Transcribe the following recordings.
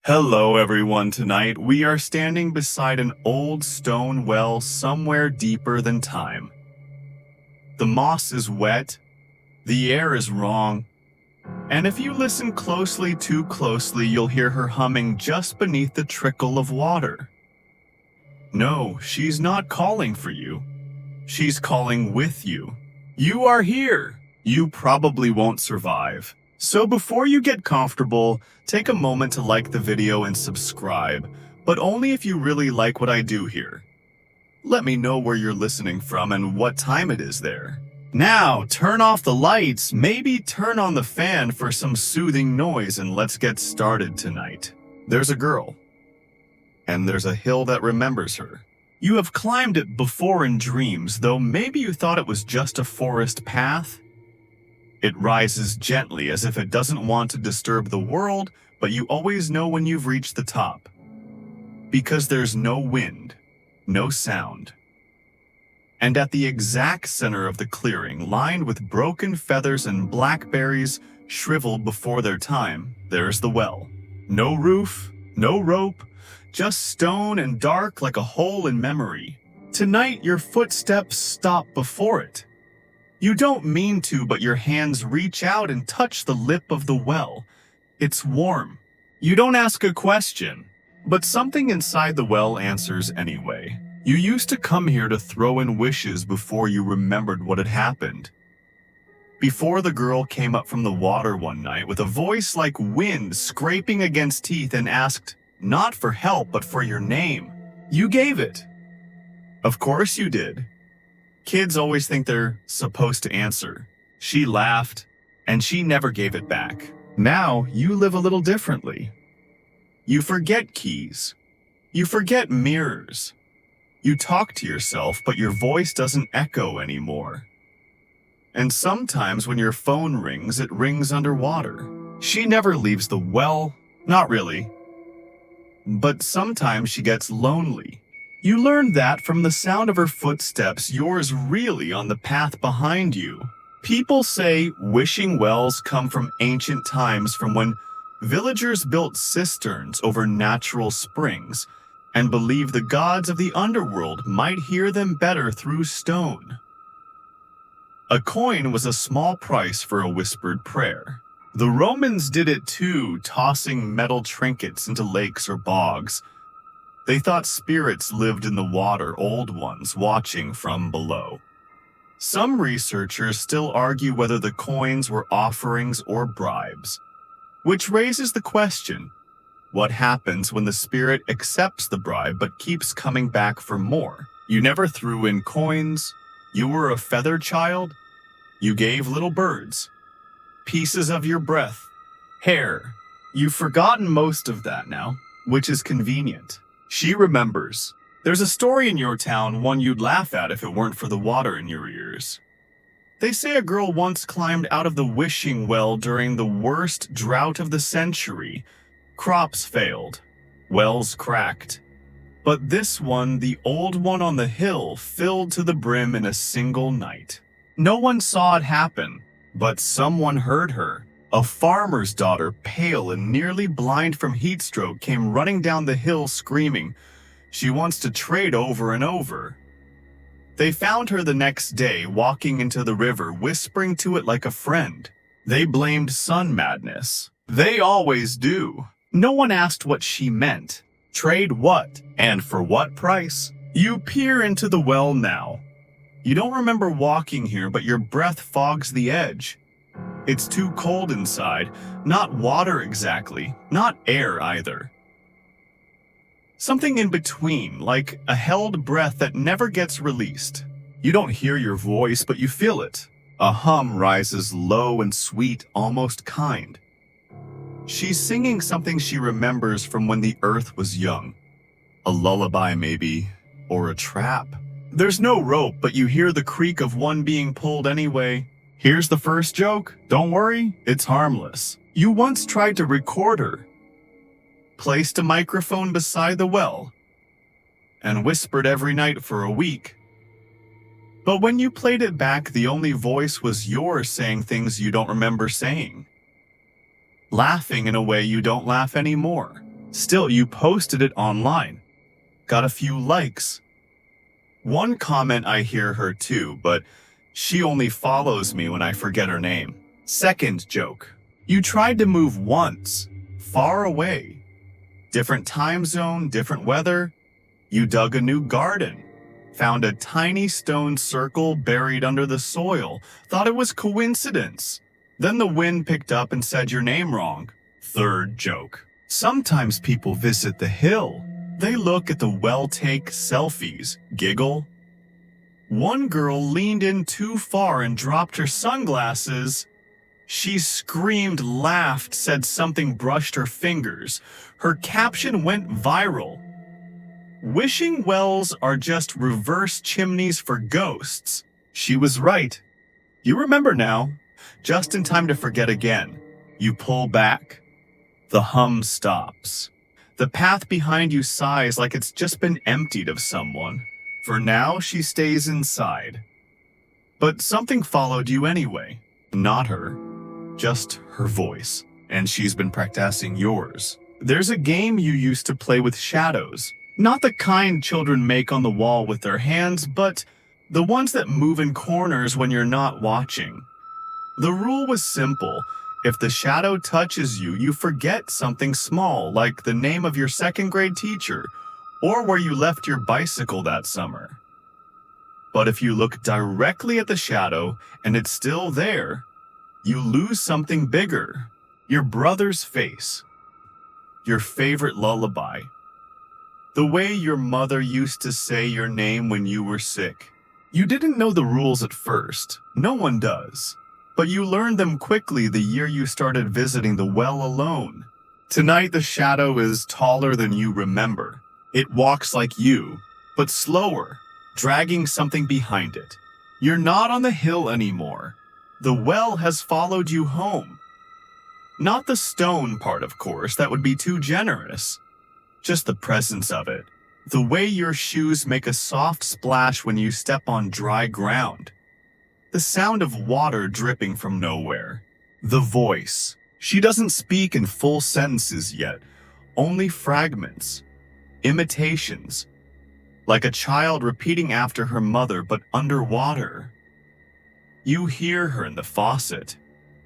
Hello everyone, tonight we are standing beside an old stone well somewhere deeper than time. The moss is wet, the air is wrong, and if you listen too closely, you'll hear her humming just beneath the trickle of water. No, she's not calling for you. She's calling with you. You are here. You probably won't survive. So before you get comfortable, take a moment to like the video and subscribe, but only if you really like what I do here. Let me know where you're listening from and what time it is there. Now, turn off the lights, maybe turn on the fan for some soothing noise, and let's get started tonight. There's a girl, and there's a hill that remembers her. You have climbed it before in dreams, though maybe you thought it was just a forest path. It rises gently as if it doesn't want to disturb the world, but you always know when you've reached the top. Because there's no wind, no sound. And at the exact center of the clearing, lined with broken feathers and blackberries shriveled before their time, there's the well. No roof, no rope, just stone and dark like a hole in memory. Tonight, your footsteps stop before it. You don't mean to, but your hands reach out and touch the lip of the well. It's warm. You don't ask a question, but something inside the well answers anyway. You used to come here to throw in wishes before you remembered what had happened. Before the girl came up from the water one night with a voice like wind scraping against teeth and asked, not for help, but for your name. You gave it. Of course you did. Kids always think they're supposed to answer. She laughed, and she never gave it back. Now, you live a little differently. You forget keys. You forget mirrors. You talk to yourself, but your voice doesn't echo anymore. And sometimes when your phone rings, it rings underwater. She never leaves the well, not really. But sometimes she gets lonely. You learned that from the sound of her footsteps, yours really on the path behind you. People say wishing wells come from ancient times, from when villagers built cisterns over natural springs and believed the gods of the underworld might hear them better through stone. A coin was a small price for a whispered prayer. The Romans did it too, tossing metal trinkets into lakes or bogs. They thought spirits lived in the water, old ones watching from below. Some researchers still argue whether the coins were offerings or bribes, which raises the question, what happens when the spirit accepts the bribe but keeps coming back for more? You never threw in coins. You were a feather child. You gave little birds pieces of your breath, hair. You've forgotten most of that now, which is convenient. She remembers. There's a story in your town, one you'd laugh at if it weren't for the water in your ears. They say a girl once climbed out of the wishing well during the worst drought of the century. Crops failed. Wells cracked. But this one, the old one on the hill, filled to the brim in a single night. No one saw it happen, but someone heard her. A farmer's daughter, pale and nearly blind from heat stroke, came running down the hill screaming, she wants to trade over and over. They found her the next day, walking into the river, whispering to it like a friend. They blamed sun madness. They always do. No one asked what she meant. Trade what? And for what price? You peer into the well now. You don't remember walking here, but your breath fogs the edge. It's too cold inside, not water exactly, not air either. Something in between, like a held breath that never gets released. You don't hear your voice, but you feel it. A hum rises low and sweet, almost kind. She's singing something she remembers from when the earth was young. A lullaby maybe, or a trap. There's no rope, but you hear the creak of one being pulled anyway. Here's the first joke. Don't worry, it's harmless. You once tried to record her, placed a microphone beside the well, and whispered every night for a week. But when you played it back, the only voice was yours saying things you don't remember saying. Laughing in a way you don't laugh anymore. Still, you posted it online. Got a few likes. One comment I hear her too, but she only follows me when I forget her name. Second joke. You tried to move once, far away. Different time zone, different weather. You dug a new garden. Found a tiny stone circle buried under the soil. Thought it was coincidence. Then the wind picked up and said your name wrong. Third joke. Sometimes people visit the hill. They look at the well, take selfies, giggle. One girl leaned in too far and dropped her sunglasses. She screamed, laughed, said something brushed her fingers. Her caption went viral. Wishing wells are just reverse chimneys for ghosts. She was right. You remember now, just in time to forget again. You pull back. The hum stops. The path behind you sighs like it's just been emptied of someone. For now, she stays inside. But something followed you anyway. Not her, just her voice. And she's been practicing yours. There's a game you used to play with shadows. Not the kind children make on the wall with their hands, but the ones that move in corners when you're not watching. The rule was simple. If the shadow touches you, you forget something small, like the name of your second grade teacher, or where you left your bicycle that summer. But if you look directly at the shadow and it's still there, you lose something bigger. Your brother's face. Your favorite lullaby. The way your mother used to say your name when you were sick. You didn't know the rules at first. No one does. But you learned them quickly the year you started visiting the well alone. Tonight the shadow is taller than you remember. It walks like you, but slower, dragging something behind it. You're not on the hill anymore. The well has followed you home. Not the stone part, of course, that would be too generous. Just the presence of it. The way your shoes make a soft splash when you step on dry ground. The sound of water dripping from nowhere. The voice. She doesn't speak in full sentences yet, only fragments. Imitations. Like a child repeating after her mother but underwater. You hear her in the faucet,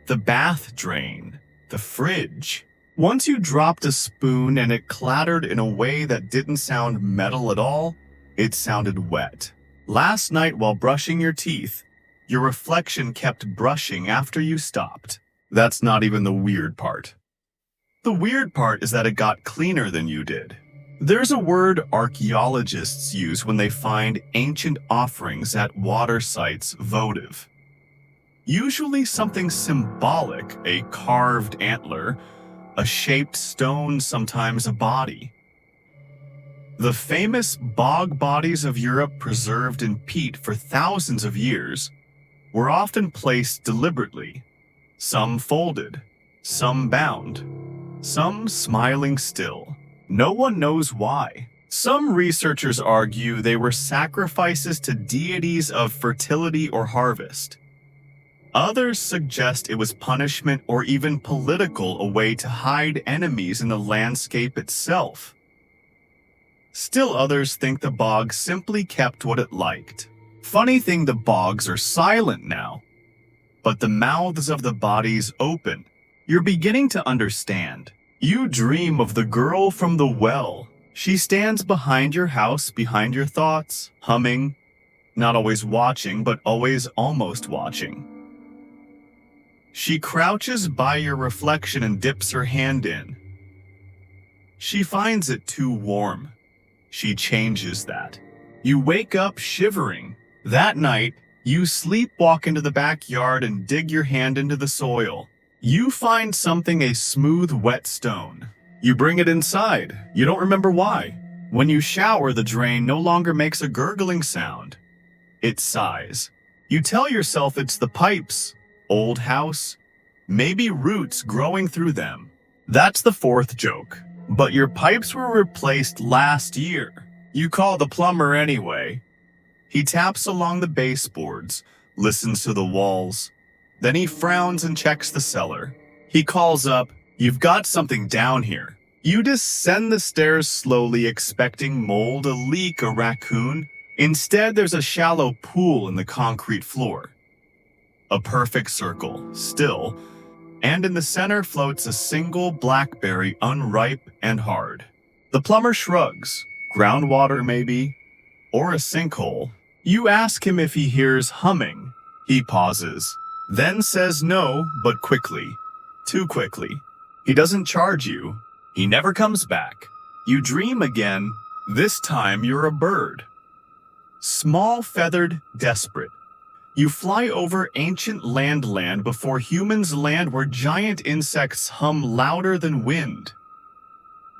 the bath drain, the fridge. Once you dropped a spoon and it clattered in a way that didn't sound metal at all, it sounded wet. Last night while brushing your teeth, your reflection kept brushing after you stopped. That's not even the weird part. The weird part is that it got cleaner than you did. There's a word archaeologists use when they find ancient offerings at water sites votive. Usually something symbolic, a carved antler, a shaped stone, sometimes a body. The famous bog bodies of Europe preserved in peat for thousands of years were often placed deliberately, some folded, some bound, some smiling still. No one knows why. Some researchers argue they were sacrifices to deities of fertility or harvest. Others suggest it was punishment or even political, a way to hide enemies in the landscape itself. Still others think the bog simply kept what it liked. Funny thing, the bogs are silent now, but the mouths of the bodies open. You're beginning to understand. You dream of the girl from the well. She stands behind your house, behind your thoughts, humming, not always watching, but always almost watching. She crouches by your reflection and dips her hand in. She finds it too warm. She changes that. You wake up shivering. That night, you sleepwalk into the backyard and dig your hand into the soil. You find something, a smooth, wet stone. You bring it inside. You don't remember why. When you shower, the drain no longer makes a gurgling sound. It sighs. You tell yourself it's the pipes. Old house, maybe roots growing through them. That's the fourth joke. But your pipes were replaced last year. You call the plumber anyway. He taps along the baseboards, listens to the walls. Then he frowns and checks the cellar. He calls up, "You've got something down here." You descend the stairs slowly, expecting mold, a leak, a raccoon. Instead, there's a shallow pool in the concrete floor. A perfect circle, still, and in the center floats a single blackberry, unripe and hard. The plumber shrugs. Groundwater, maybe? Or a sinkhole. You ask him if he hears humming. He pauses, then says no, but quickly. Too quickly. He doesn't charge you. He never comes back. You dream again. This time you're a bird. Small, feathered, desperate. You fly over ancient land before humans land, where giant insects hum louder than wind.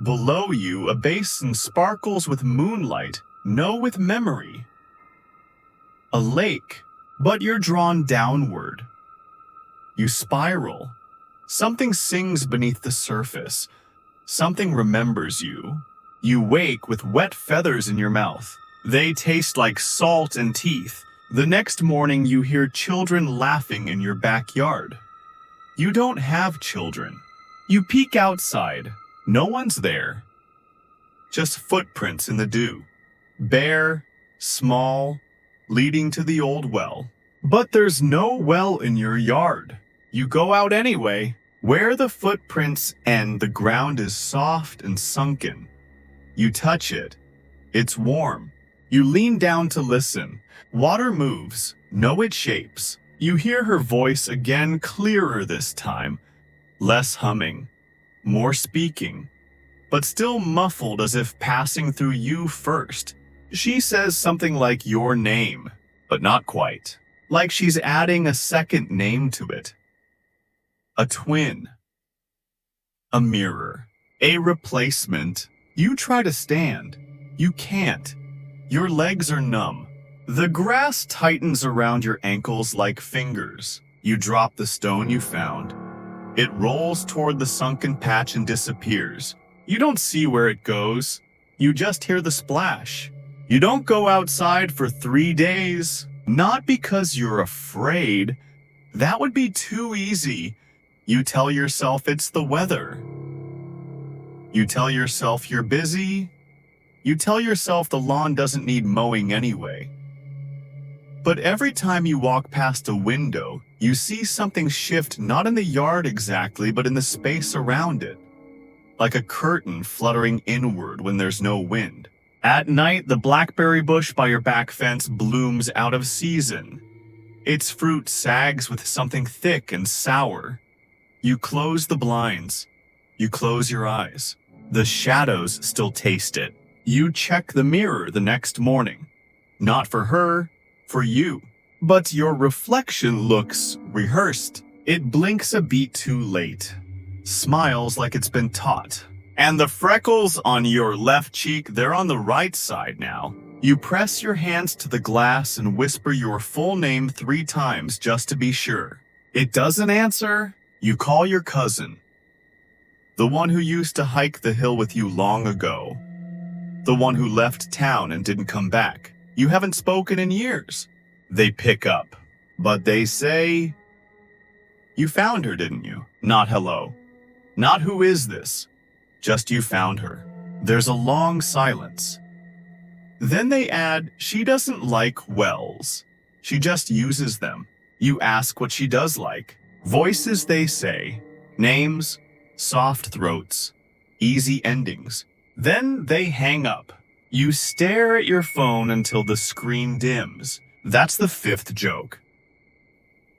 Below you, a basin sparkles with moonlight, no with memory. A lake, but you're drawn downward. You spiral. Something sings beneath the surface. Something remembers you. You wake with wet feathers in your mouth. They taste like salt and teeth. The next morning, you hear children laughing in your backyard. You don't have children. You peek outside. No one's there. Just footprints in the dew. Bare, small, leading to the old well. But there's no well in your yard. You go out anyway. Where the footprints end, the ground is soft and sunken. You touch it. It's warm. You lean down to listen. Water moves. No, it shapes. You hear her voice again, clearer this time. Less humming. More speaking. But still muffled, as if passing through you first. She says something like your name, but not quite. Like she's adding a second name to it. A twin. A mirror. A replacement. You try to stand. You can't. Your legs are numb. The grass tightens around your ankles like fingers. You drop the stone you found. It rolls toward the sunken patch and disappears. You don't see where it goes. You just hear the splash. You don't go outside for 3 days. Not because you're afraid. That would be too easy. You tell yourself it's the weather. You tell yourself you're busy. You tell yourself the lawn doesn't need mowing anyway. But every time you walk past a window, you see something shift, not in the yard exactly, but in the space around it. Like a curtain fluttering inward when there's no wind. At night, the blackberry bush by your back fence blooms out of season. Its fruit sags with something thick and sour. You close the blinds. You close your eyes. The shadows still taste it. You check the mirror the next morning. Not for her, for you. But your reflection looks rehearsed. It blinks a beat too late. Smiles like it's been taught. And the freckles on your left cheek, they're on the right side now. You press your hands to the glass and whisper your full name 3 times just to be sure. It doesn't answer. You call your cousin. The one who used to hike the hill with you long ago. The one who left town and didn't come back. You haven't spoken in years. They pick up. But they say, you found her, didn't you? Not hello. Not who is this? Just you found her. There's a long silence. Then they add, she doesn't like wells. She just uses them. You ask what she does like. Voices, they say. Names, soft throats, easy endings. Then they hang up. You stare at your phone until the screen dims. That's the 5th joke.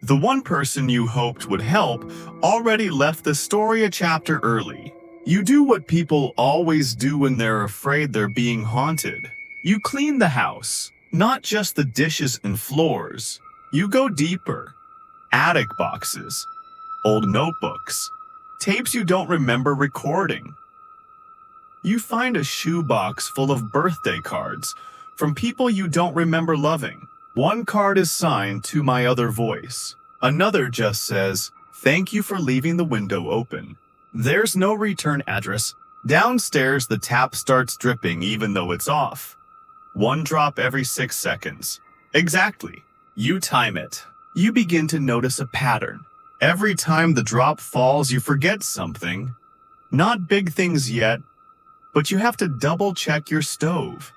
The one person you hoped would help already left the story a chapter early. You do what people always do when they're afraid they're being haunted. You clean the house, not just the dishes and floors. You go deeper. Attic boxes, old notebooks, tapes you don't remember recording. You find a shoebox full of birthday cards from people you don't remember loving. One card is signed "To My Other Voice." Another just says, "Thank you for leaving the window open." There's no return address. Downstairs, the tap starts dripping even though it's off. 1 drop every 6 seconds. Exactly. You time it. You begin to notice a pattern. Every time the drop falls, you forget something. Not big things yet, but you have to double-check your stove.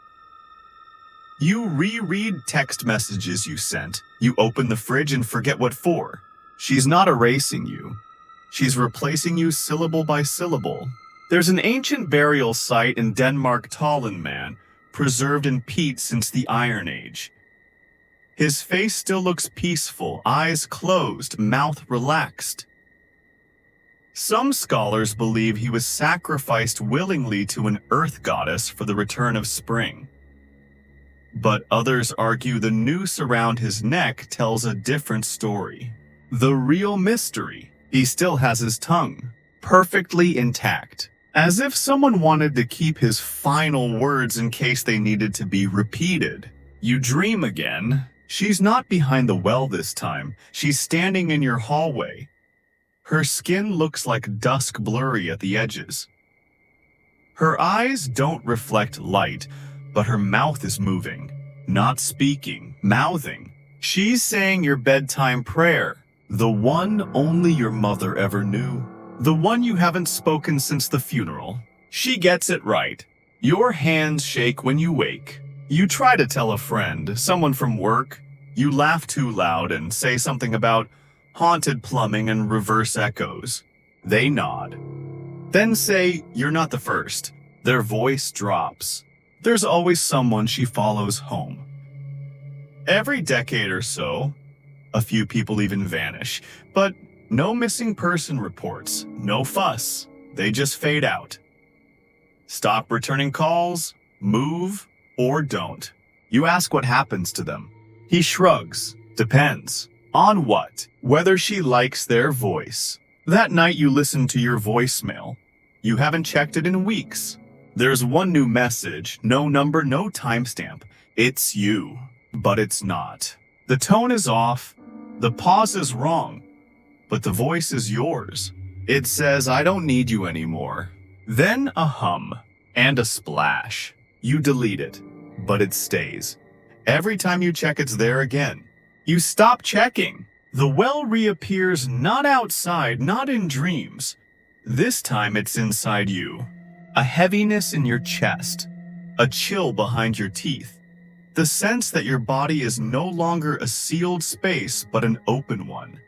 You reread text messages you sent. You open the fridge and forget what for. She's not erasing you. She's replacing you syllable by syllable. There's an ancient burial site in Denmark, Tollenman, preserved in peat since the Iron Age. His face still looks peaceful, eyes closed, mouth relaxed. Some scholars believe he was sacrificed willingly to an earth goddess for the return of spring. But others argue the noose around his neck tells a different story. The real mystery, he still has his tongue, perfectly intact, as if someone wanted to keep his final words in case they needed to be repeated. You dream again. She's not behind the well this time. She's standing in your hallway. Her skin looks like dusk blurry at the edges. Her eyes don't reflect light, but her mouth is moving, not speaking, mouthing. She's saying your bedtime prayer, the one only your mother ever knew, the one you haven't spoken since the funeral. She gets it right. Your hands shake when you wake. You try to tell a friend, someone from work. You laugh too loud and say something about haunted plumbing and reverse echoes. They nod. Then say you're not the first. Their voice drops. There's always someone she follows home. Every decade or so, a few people even vanish, but no missing person reports, no fuss. They just fade out. Stop returning calls, move, or don't. You ask what happens to them. He shrugs. Depends. On what? Whether she likes their voice. That night you listen to your voicemail. You haven't checked it in weeks. There's one new message, no number, no timestamp. It's you, but it's not. The tone is off, the pause is wrong, but the voice is yours. It says, I don't need you anymore. Then a hum and a splash. You delete it, but it stays. Every time you check, it's there again. You stop checking. The well reappears not outside, not in dreams. This time it's inside you. A heaviness in your chest, a chill behind your teeth, the sense that your body is no longer a sealed space but an open one.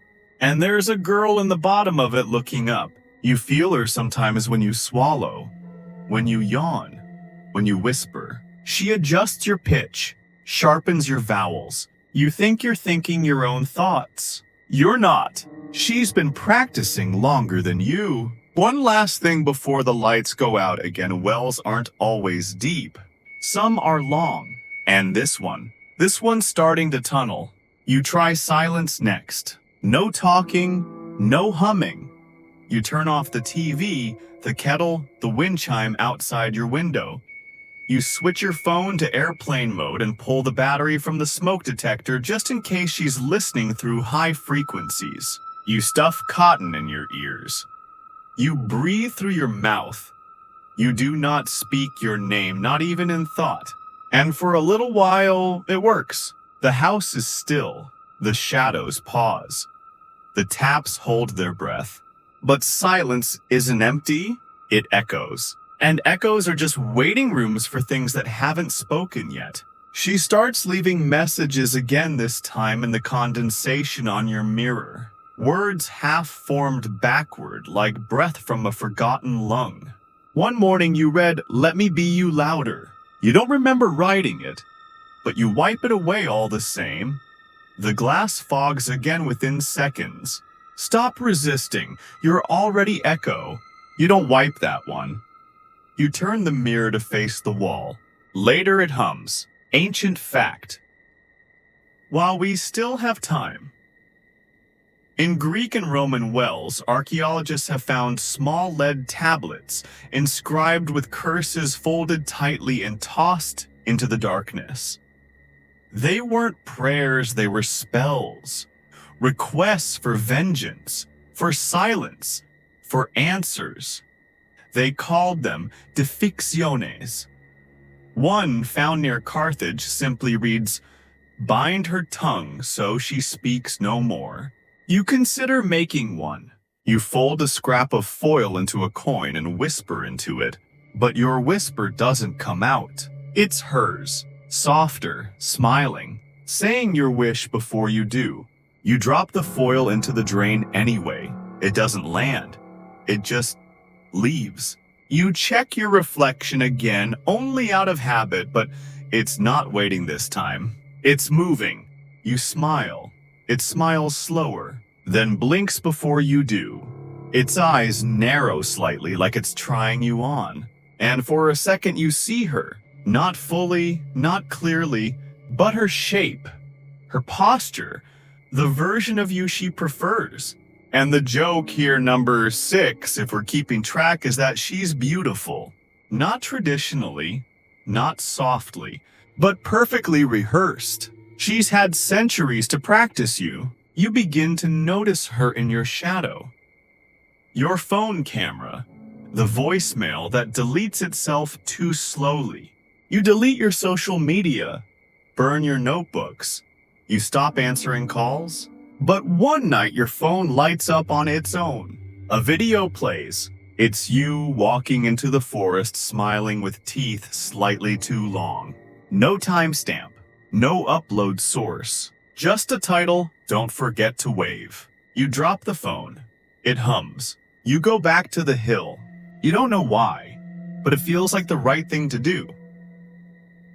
And there's a girl in the bottom of it looking up. You feel her sometimes when you swallow, when you yawn, when you whisper. She adjusts your pitch, sharpens your vowels. You think you're thinking your own thoughts. You're not. She's been practicing longer than you. One last thing before the lights go out again. Wells aren't always deep. Some are long. And this one's starting to tunnel. You try silence next. No talking, no humming. You turn off the TV, the kettle, the wind chime outside your window. You switch your phone to airplane mode and pull the battery from the smoke detector just in case she's listening through high frequencies. You stuff cotton in your ears. You breathe through your mouth. You do not speak your name, not even in thought. And for a little while, it works. The house is still. The shadows pause. The taps hold their breath. But silence isn't empty, it echoes. And echoes are just waiting rooms for things that haven't spoken yet. She starts leaving messages again, this time in the condensation on your mirror. Words half-formed backward, like breath from a forgotten lung. One morning you read, "Let me be you louder." You don't remember writing it, but you wipe it away all the same. The glass fogs again within seconds. Stop resisting. You're already echo. You don't wipe that one. You turn the mirror to face the wall. Later it hums. Ancient fact. While we still have time. In Greek and Roman wells, archaeologists have found small lead tablets inscribed with curses folded tightly and tossed into the darkness. They weren't prayers, they were spells. Requests for vengeance, for silence, for answers. They called them defixiones. One, found near Carthage, simply reads, "Bind her tongue so she speaks no more." You consider making one. You fold a scrap of foil into a coin and whisper into it, but your whisper doesn't come out. It's hers, softer, smiling, saying your wish before you do. You drop the foil into the drain anyway. It doesn't land. It just leaves. You check your reflection again, only out of habit, but it's not waiting this time. It's moving. You smile. It smiles slower, then blinks before you do. Its eyes narrow slightly like it's trying you on. And for a second you see her. Not fully, not clearly, but her shape, her posture, the version of you she prefers. And the joke here, number 6, if we're keeping track, is that she's beautiful. Not traditionally, not softly, but perfectly rehearsed. She's had centuries to practice you. You begin to notice her in your shadow. Your phone camera, the voicemail that deletes itself too slowly. You delete your social media, burn your notebooks. You stop answering calls. But one night your phone lights up on its own. A video plays. It's you walking into the forest smiling with teeth slightly too long. No timestamp, no upload source. Just a title, don't forget to wave. You drop the phone. It hums. You go back to the hill. You don't know why, but it feels like the right thing to do.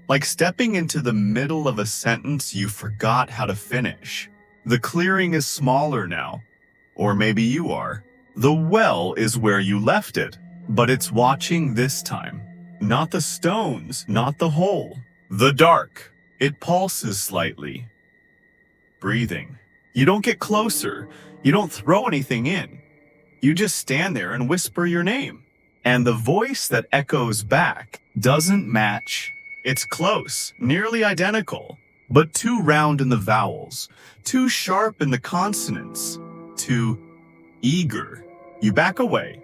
Like stepping into the middle of a sentence you forgot how to finish. The clearing is smaller now, or maybe you are. The well is where you left it, but it's watching this time. Not the stones, not the hole. The dark. It pulses slightly. Breathing. You don't get closer. You don't throw anything in. You just stand there and whisper your name. And the voice that echoes back doesn't match. It's close, nearly identical, but too round in the vowels, too sharp in the consonants, too eager. You back away.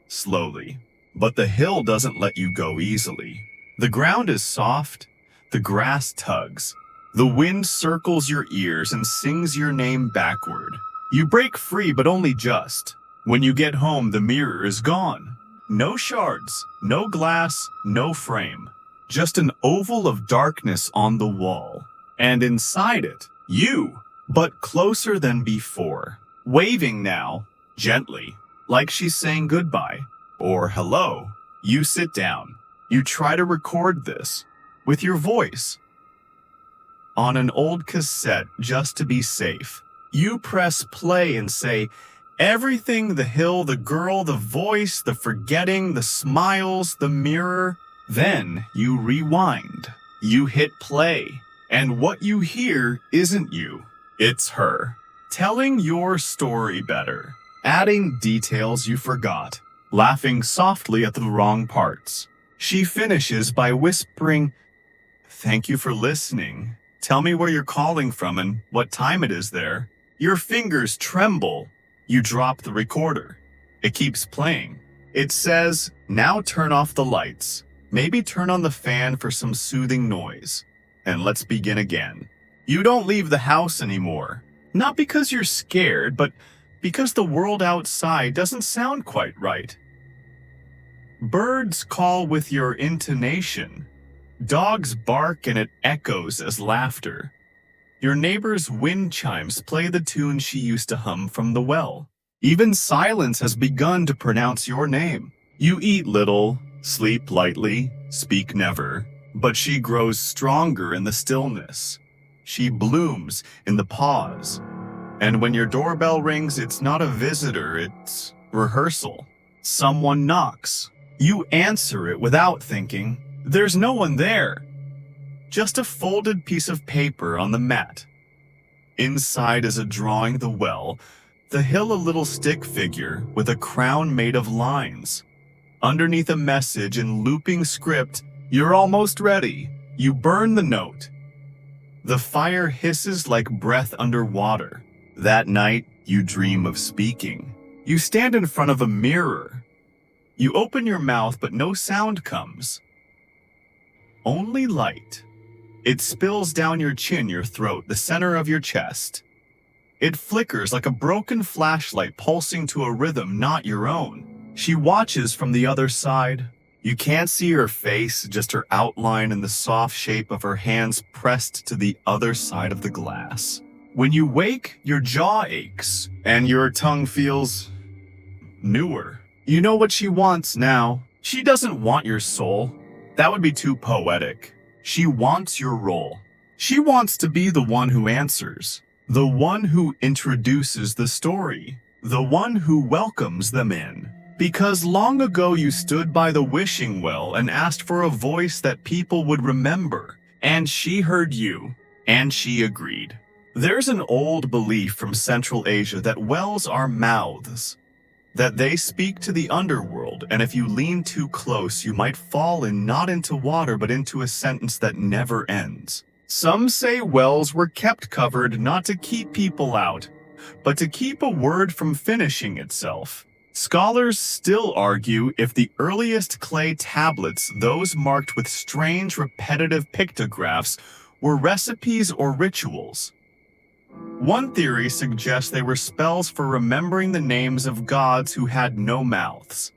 Slowly. But the hill doesn't let you go easily. The ground is soft. The grass tugs. The wind circles your ears and sings your name backward. You break free, but only just. When you get home, the mirror is gone. No shards, no glass, no frame. Just an oval of darkness on the wall. And inside it, you, but closer than before. Waving now, gently, like she's saying goodbye or hello. You sit down. You try to record this with your voice on an old cassette just to be safe. You press play and say everything: the hill, the girl, the voice, the forgetting, the smiles, the mirror. Then you rewind. You hit play. And what you hear isn't you. It's her. Telling your story better. Adding details you forgot. Laughing softly at the wrong parts. She finishes by whispering, "Thank you for listening. Tell me where you're calling from and what time it is there." Your fingers tremble. You drop the recorder. It keeps playing. It says, "Now turn off the lights. Maybe turn on the fan for some soothing noise. And let's begin again." You don't leave the house anymore. Not because you're scared, but because the world outside doesn't sound quite right. Birds call with your intonation. Dogs bark and it echoes as laughter. Your neighbor's wind chimes play the tune she used to hum from the well. Even silence has begun to pronounce your name. You eat little, sleep lightly, speak never, but she grows stronger in the stillness. She blooms in the pause. And when your doorbell rings, it's not a visitor, it's rehearsal. Someone knocks. You answer it without thinking. There's no one there. Just a folded piece of paper on the mat. Inside is a drawing of the well, the hill a little stick figure with a crown made of lines. Underneath a message in looping script, "You're almost ready." You burn the note. The fire hisses like breath underwater. That night, you dream of speaking. You stand in front of a mirror. You open your mouth, but no sound comes. Only light. It spills down your chin, your throat, the center of your chest. It flickers like a broken flashlight pulsing to a rhythm not your own. She watches from the other side. You can't see her face, just her outline and the soft shape of her hands pressed to the other side of the glass. When you wake, your jaw aches, and your tongue feels newer. You know what she wants now. She doesn't want your soul. That would be too poetic. She wants your role. She wants to be the one who answers, the one who introduces the story, the one who welcomes them in. Because long ago you stood by the wishing well and asked for a voice that people would remember, and she heard you, and she agreed. There's an old belief from Central Asia that wells are mouths, that they speak to the underworld, and if you lean too close, you might fall in not into water but into a sentence that never ends. Some say wells were kept covered not to keep people out, but to keep a word from finishing itself. Scholars still argue if the earliest clay tablets, those marked with strange repetitive pictographs, were recipes or rituals. One theory suggests they were spells for remembering the names of gods who had no mouths.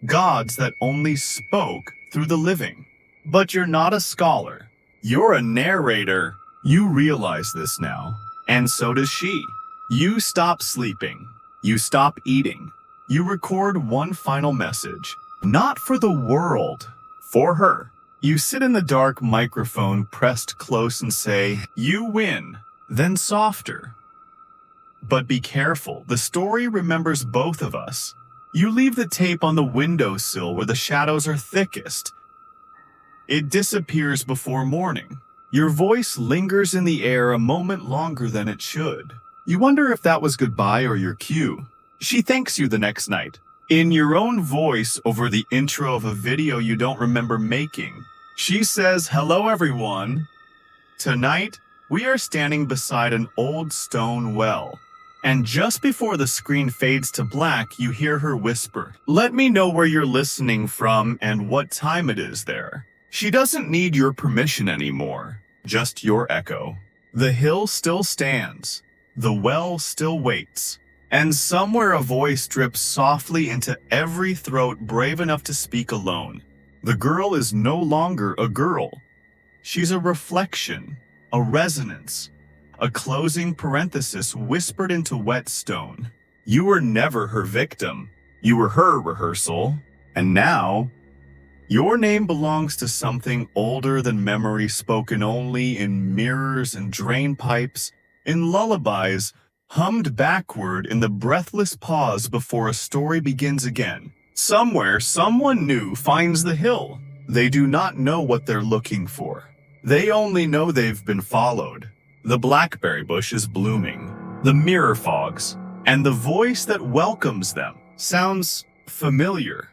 Gods that only spoke through the living. But you're not a scholar. You're a narrator. You realize this now. And so does she. You stop sleeping. You stop eating. You record one final message. Not for the world. For her. You sit in the dark microphone pressed close and say, "You win." Then softer. But be careful, the story remembers both of us. You leave the tape on the windowsill where the shadows are thickest. It disappears before morning. Your voice lingers in the air a moment longer than it should. You wonder if that was goodbye or your cue. She thanks you the next night, in your own voice over the intro of a video you don't remember making. She says, "Hello everyone. Tonight, we are standing beside an old stone well." And just before the screen fades to black, you hear her whisper, "Let me know where you're listening from and what time it is there." She doesn't need your permission anymore, just your echo. The hill still stands. The well still waits. And somewhere a voice drips softly into every throat brave enough to speak alone. The girl is no longer a girl. She's a reflection, a resonance, a closing parenthesis whispered into wet stone. You were never her victim. You were her rehearsal. And now, your name belongs to something older than memory, spoken only in mirrors and drain pipes, in lullabies, hummed backward in the breathless pause before a story begins again. Somewhere, someone new finds the hill. They do not know what they're looking for. They only know they've been followed. The blackberry bush is blooming, the mirror fogs, and the voice that welcomes them sounds familiar.